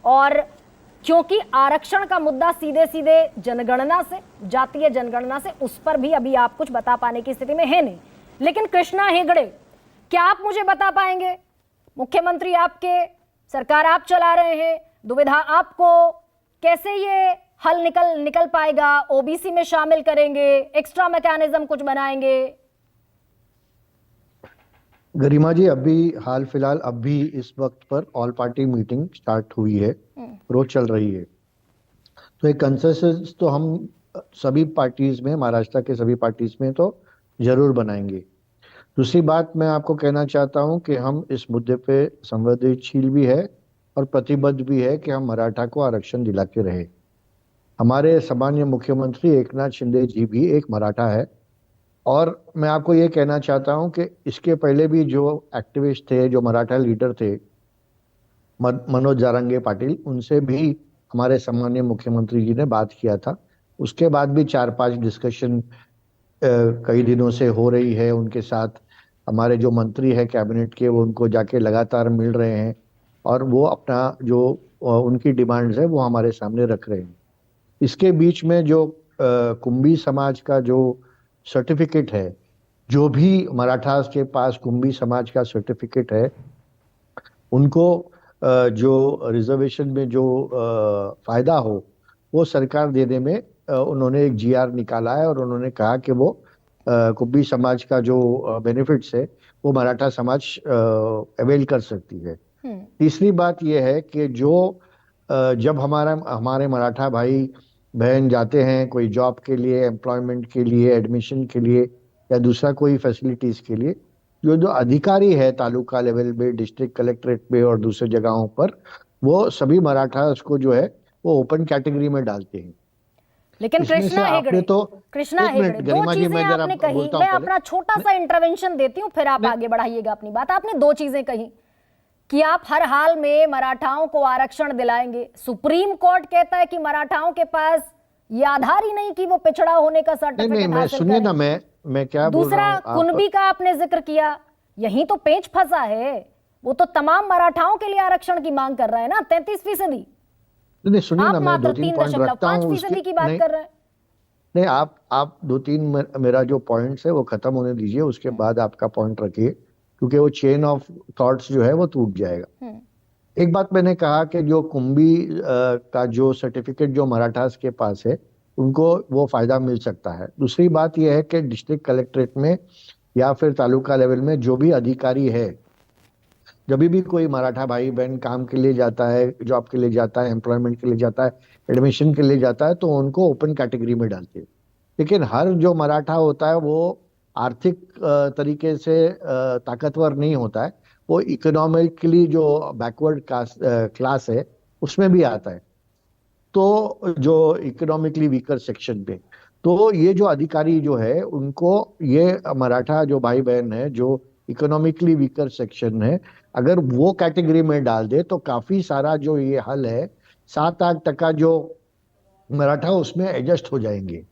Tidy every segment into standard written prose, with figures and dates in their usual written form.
और क्योंकि आरक्षण का मुद्दा सीधे सीधे जनगणना से, जातीय जनगणना से, उस पर भी अभी आप कुछ बता पाने की स्थिति में है नहीं। लेकिन कृष्णा हेगड़े, क्या आप मुझे बता पाएंगे, मुख्यमंत्री आपके, सरकार आप चला रहे हैं, दुविधा आपको, कैसे ये हल निकल पाएगा? ओबीसी में शामिल करेंगे, एक्स्ट्रा मैकेनिज्म कुछ बनाएंगे? गरिमा जी, अभी हाल फिलहाल अभी इस वक्त पर ऑल पार्टी मीटिंग स्टार्ट हुई है, रोज चल रही है। तो एक कंसेंसस तो हम सभी पार्टीज में, महाराष्ट्र के सभी पार्टीज में तो जरूर बनाएंगे। दूसरी बात मैं आपको कहना चाहता हूं कि हम इस मुद्दे पे संवेदनशील भी है और प्रतिबद्ध भी है कि हम मराठा को आरक्षण दिला के रहे। हमारे सम्मानीय मुख्यमंत्री एकनाथ शिंदे जी भी एक मराठा है, और मैं आपको ये कहना चाहता हूं कि इसके पहले भी जो एक्टिविस्ट थे, जो मराठा लीडर थे, मनोज जारंगे पाटिल, उनसे भी हमारे सम्मानीय मुख्यमंत्री जी ने बात किया था। उसके बाद भी 4-5 डिस्कशन कई दिनों से हो रही है उनके साथ। हमारे जो मंत्री है कैबिनेट के, वो उनको जाके लगातार मिल रहे हैं और वो अपना जो उनकी डिमांड्स है वो हमारे सामने रख रहे हैं। इसके बीच में जो कुंभी समाज का जो सर्टिफिकेट है, जो भी मराठास के पास कुंभी समाज का सर्टिफिकेट है, उनको जो रिजर्वेशन में जो फायदा हो वो सरकार देने में उन्होंने एक जीआर निकाला है और उन्होंने कहा कि वो कुंभी समाज का जो बेनिफिट्स है वो मराठा समाज अवेल कर सकती है। तीसरी बात यह है कि जो जब हमारे मराठा भाई बहन जाते हैं कोई जॉब के लिए, एम्प्लॉयमेंट के लिए, एडमिशन के लिए या दूसरा कोई फैसिलिटीज के लिए, जो अधिकारी है तालुका लेवल पे, डिस्ट्रिक्ट कलेक्ट्रेट पे और दूसरे जगहों पर, वो सभी मराठा उसको जो है वो ओपन कैटेगरी में डालते हैं। लेकिन कृष्णा हेगड़े, दो चीजें आपने कही, मैं अपना छोटा सा इंटरवेंशन देती हूँ, फिर आप आगे बढ़ाइएगा अपनी बात। आपने दो चीजें कही कि आप हर हाल में मराठाओं को आरक्षण दिलाएंगे। सुप्रीम कोर्ट कहता है कि मराठाओं के पास ये आधार ही नहीं कि वो पिछड़ा होने का सर्टिफिकेट हासिल सुनिए ना, मैं क्या बोल रहा हूं। दूसरा, कुनबी का आपने जिक्र किया, यही तो पेंच फंसा है। वो तो तमाम मराठाओं के लिए आरक्षण की मांग कर रहा है ना, 33%। नहीं, सुनिए ना, मैं 2-3 पॉइंट रखता हूं। 5% की बात कर रहे हैं। नहीं, आप 2-3 मेरा जो पॉइंट्स है वो खत्म होने दीजिए, उसके बाद आपका पॉइंट रखिए, क्योंकि वो चेन ऑफ थॉट्स जो है वो टूट जाएगा। एक बात मैंने कहा कि जो कुंभी का जो सर्टिफिकेट जो मराठास के पास है उनको वो फायदा मिल सकता है। दूसरी बात यह है कि डिस्ट्रिक्ट कलेक्ट्रेट में या फिर तालुका लेवल में जो भी अधिकारी है, जब भी कोई मराठा भाई बहन काम के लिए जाता है, जॉब के लिए जाता है, एम्प्लॉयमेंट के लिए जाता है, एडमिशन के लिए जाता है, तो उनको ओपन कैटेगरी में डालते हैं। लेकिन हर जो मराठा होता है वो आर्थिक तरीके से ताकतवर नहीं होता है, वो इकोनॉमिकली जो बैकवर्ड क्लास है उसमें भी आता है, तो जो इकोनॉमिकली वीकर सेक्शन पे। तो ये जो अधिकारी जो है उनको, ये मराठा जो भाई बहन है जो इकोनॉमिकली वीकर सेक्शन है, अगर वो कैटेगरी में डाल दे तो काफी सारा जो ये हल है, 7-8% जो मराठा उसमें एडजस्ट हो जाएंगे।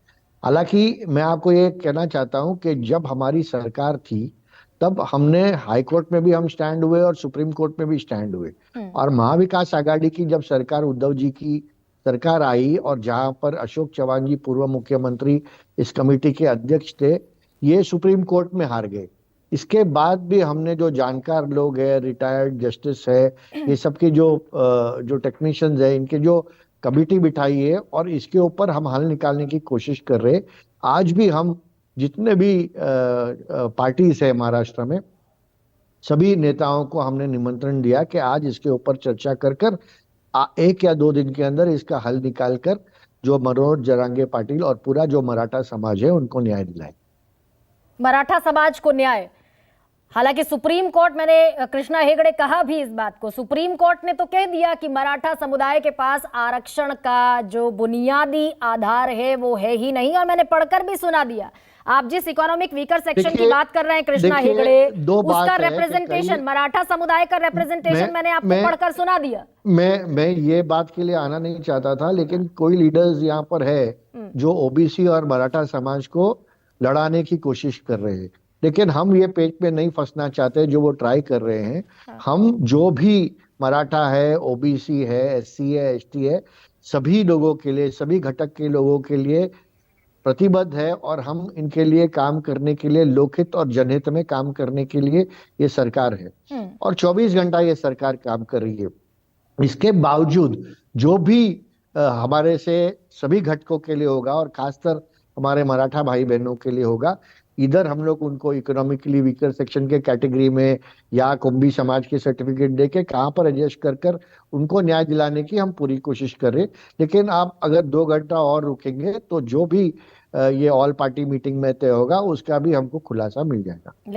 हालांकि मैं आपको ये कहना चाहता हूं कि जब हमारी सरकार थी तब हमने हाई कोर्ट में भी हम स्टैंड हुए और सुप्रीम कोर्ट में भी स्टैंड हुए, और महाविकास आघाड़ी की जब सरकार, उद्धव जी की सरकार आई और जहां पर अशोक चौहान जी पूर्व मुख्यमंत्री इस कमेटी के अध्यक्ष थे, ये सुप्रीम कोर्ट में हार गए। इसके बाद भी हमने जो जानकार लोग हैं, रिटायर्ड जस्टिस है, ये सब के जो टेक्नीशियंस है, इनके जो कमेटी बिठाई है और इसके ऊपर हम हल निकालने की कोशिश कर रहे हैं। आज भी हम जितने भी पार्टीज है महाराष्ट्र में, सभी नेताओं को हमने निमंत्रण दिया कि आज इसके ऊपर चर्चा कर 1 या 2 दिन के अंदर इसका हल निकाल कर जो मनोज जारंगे पाटिल और पूरा जो मराठा समाज है उनको न्याय दिलाए। मराठा समाज को न्याय। हालांकि सुप्रीम कोर्ट, मैंने कृष्णा हेगड़े कहा भी इस बात को, सुप्रीम कोर्ट ने तो कह दिया कि मराठा समुदाय के पास आरक्षण का जो बुनियादी आधार है वो है ही नहीं, और मैंने पढ़कर भी सुना दिया। आप जिस इकोनॉमिक वीकर सेक्शन की बात कर रहे हैं कृष्णा हेगड़े, उसका रिप्रेजेंटेशन, मराठा समुदाय का रिप्रेजेंटेशन मैंने आपको पढ़कर सुना दिया। मैं ये बात के लिए आना नहीं चाहता था, लेकिन कोई लीडर्स यहाँ पर है जो ओबीसी और मराठा समाज को लड़ाने की कोशिश कर रहे हैं, लेकिन हम ये पेच पे नहीं फंसना चाहते जो वो ट्राई कर रहे हैं। हम जो भी मराठा है, ओबीसी है, एससी है, एसटी है, सभी लोगों के लिए, सभी घटक के लोगों के लिए प्रतिबद्ध है। और हम इनके लिए काम करने के लिए, लोकहित और जनहित में काम करने के लिए ये सरकार है। और 24 घंटा ये सरकार काम कर रही है। इसके बावजूद जो भी हमारे से सभी घटकों के लिए होगा, और खासकर हमारे मराठा भाई बहनों के लिए होगा, इधर हम लोग उनको इकोनॉमिकली वीकर सेक्शन के कैटेगरी में या कुंभी समाज के सर्टिफिकेट देके कहाँ पर एडजस्ट कर कर उनको न्याय दिलाने की हम पूरी कोशिश कर रहे हैं। लेकिन आप अगर 2 घंटा और रुकेंगे तो जो भी ये ऑल पार्टी मीटिंग में तय होगा उसका भी हमको खुलासा मिल जाएगा।